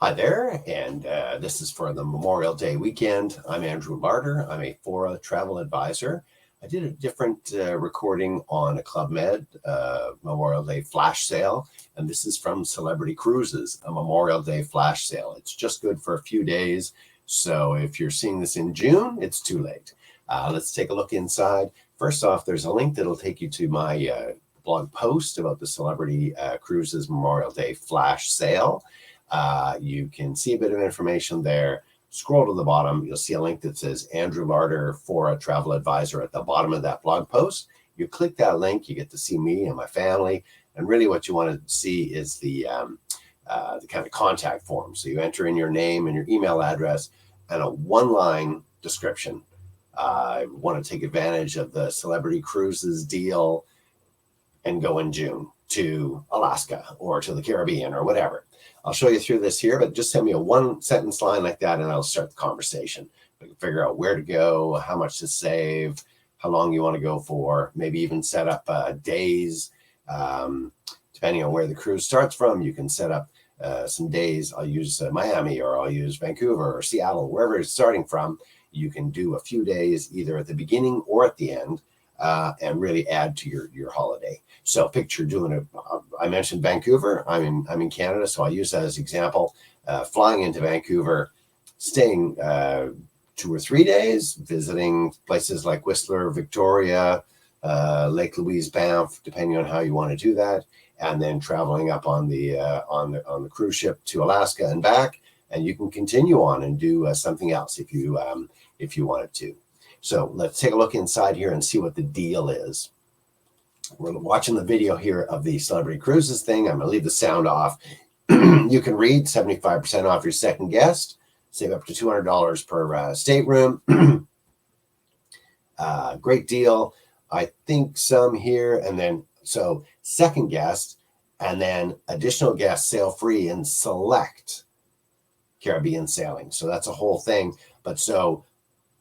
Hi there, and this is for the Memorial Day weekend. I'm Andrew Larder. I'm a Fora travel advisor. I did a different recording on a Club Med Memorial Day flash sale, and this is from Celebrity Cruises, a Memorial Day flash sale. It's just good for a few days, so if you're seeing this in June, it's too late. Let's take a look inside. First off, there's a link that'll take you to my blog post about the Celebrity Cruises Memorial Day flash sale. You can see a bit of information there. Scroll to the bottom, you'll see a link that says Andrew Larder for a travel advisor at the bottom of that blog post. You click that link, you get to see me and my family. And really what you want to see is the kind of contact form. So you enter in your name and your email address and a one-line description. I want to take advantage of the Celebrity Cruises deal and go in June to Alaska or to the Caribbean or whatever. I'll show you through this here, but just send me a one-sentence line like that, and I'll start the conversation. We can figure out where to go, how much to save, how long you want to go for, maybe even set up days. Depending on where the cruise starts from, you can set up some days. I'll use Miami, or I'll use Vancouver or Seattle, wherever it's starting from. You can do a few days either at the beginning or at the end. And really add to your holiday. So picture doing I mentioned Vancouver. I'm in Canada, so I'll use that as an example. Flying into Vancouver, staying 2 or 3 days, visiting places like Whistler, Victoria, Lake Louise, Banff, depending on how you want to do that, and then traveling up on the cruise ship to Alaska and back. And you can continue on and do something else if you wanted to. So let's take a look inside here and see what the deal is. We're watching the video here of the Celebrity Cruises thing. I'm going to leave the sound off. You can read 75% off your second guest. Save up to $200 per stateroom. Great deal. I think some here. And then, so second guest, and then additional guest sail free in select Caribbean sailing. So that's a whole thing. But so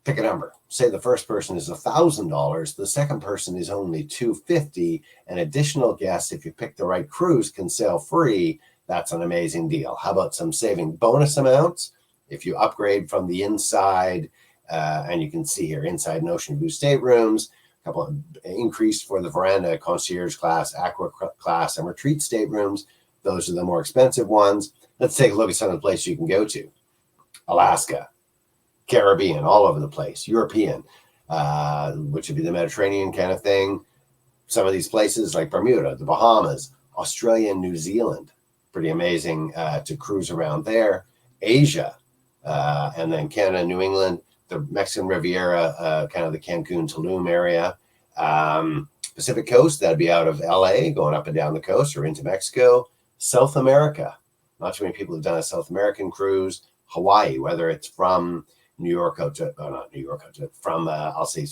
pick a number. Say the first person is $1,000. The second person is only $250. An additional guest, if you pick the right cruise, can sail free. That's an amazing deal. How about some saving bonus amounts? If you upgrade from the inside, and you can see here, inside and ocean view staterooms, a couple of increased for the veranda, concierge class, aqua class, and retreat staterooms. Those are the more expensive ones. Let's take a look at some of the places you can go to. Alaska, Caribbean, all over the place, European, which would be the Mediterranean kind of thing. Some of these places like Bermuda, the Bahamas, Australia, and New Zealand. Pretty amazing to cruise around there. Asia, and then Canada, New England, the Mexican Riviera, kind of the Cancun, Tulum area. Pacific Coast, that'd be out of LA, going up and down the coast or into Mexico. South America, not too many people have done a South American cruise. Hawaii, whether it's from New York out to, not New York out to, from, I'll say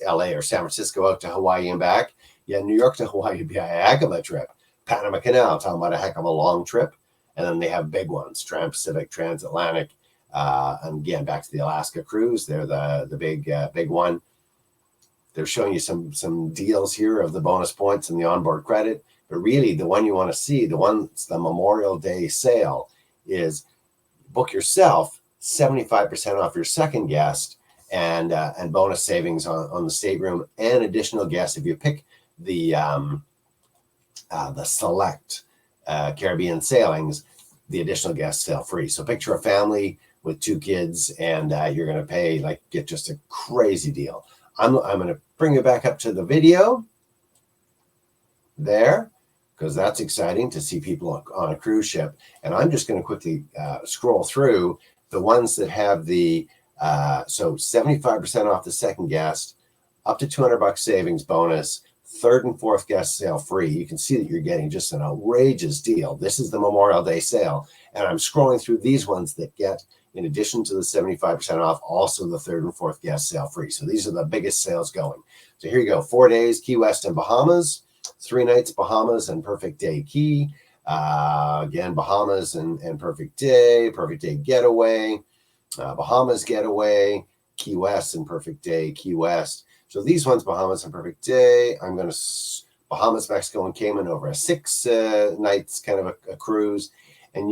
LA or San Francisco out to Hawaii and back. Yeah, New York to Hawaii would be a heck of a trip. Panama Canal, talking about a heck of a long trip. And then they have big ones, Trans-Pacific, Transatlantic, and again, back to the Alaska cruise. They're the big one. They're showing you some deals here of the bonus points and the onboard credit. But really, the one you want to see, the Memorial Day sale, is book yourself 75% off your second guest, and bonus savings on the stateroom, and additional guests if you pick the select Caribbean sailings. The additional guests sail free. So picture a family with 2 kids, and you're going to get just a crazy deal. I'm going to bring you back up to the video there, because that's exciting to see people on a cruise ship. And I'm just going to quickly scroll through the ones that have the, so 75% off the second guest, up to $200 savings bonus, third and fourth guest sail free. You can see that you're getting just an outrageous deal. This is the Memorial Day sale. And I'm scrolling through these ones that get, in addition to the 75% off, also the third and fourth guest sail free. So these are the biggest sales going. So here you go. 4 days, Key West and Bahamas. 3 nights, Bahamas and Perfect Day Key. Again, Bahamas and Perfect Day Getaway. Bahamas Getaway. Key West and Perfect Day Key West. So these ones, Bahamas and Perfect Day, I'm going to Bahamas, Mexico, and Cayman over a 6 nights kind of a cruise. And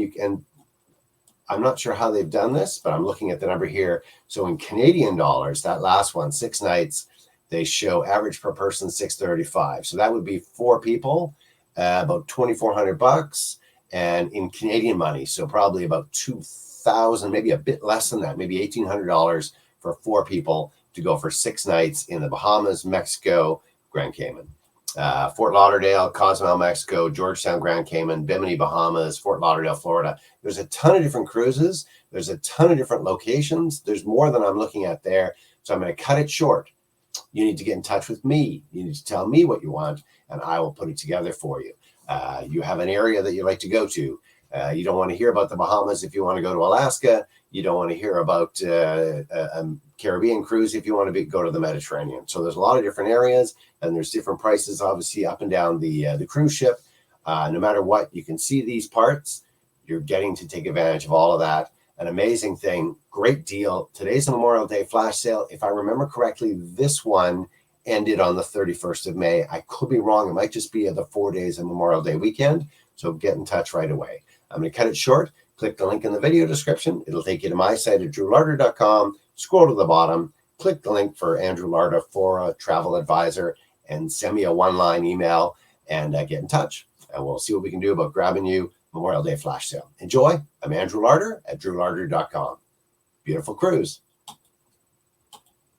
I'm not sure how they've done this, but I'm looking at the number here. So in Canadian dollars, that last one, 6 nights, they show average per person $635. So that would be 4 people, about $2,400, and in Canadian money, so probably about 2,000, maybe a bit less than that, maybe $1,800 for 4 people to go for 6 nights in the Bahamas, Mexico, Grand Cayman. Fort Lauderdale, Cozumel, Mexico, Georgetown, Grand Cayman, Bimini, Bahamas, Fort Lauderdale, Florida. There's a ton of different cruises. There's a ton of different locations. There's more than I'm looking at there. So I'm going to cut it short. You need to get in touch with me. You need to tell me what you want, and I will put it together for you. You have an area that you like to go to. You don't want to hear about the Bahamas if you want to go to Alaska. You don't want to hear about a Caribbean cruise if you want to go to the Mediterranean. So there's a lot of different areas, and there's different prices, obviously, up and down the cruise ship. No matter what, you can see these parts. You're getting to take advantage of all of that. An amazing thing, great deal. Today's the Memorial Day flash sale. If I remember correctly, this one ended on the 31st of May. I could be wrong. It might just be the 4 days of Memorial Day weekend. So get in touch right away. I'm going to cut it short. Click the link in the video description. It'll take you to my site at drewlarder.com. Scroll to the bottom. Click the link for Andrew Larder for a travel advisor and send me a one-line email and get in touch. And we'll see what we can do about grabbing you Memorial Day flash sale. Enjoy. I'm Andrew Larder at drewlarder.com. Beautiful cruise.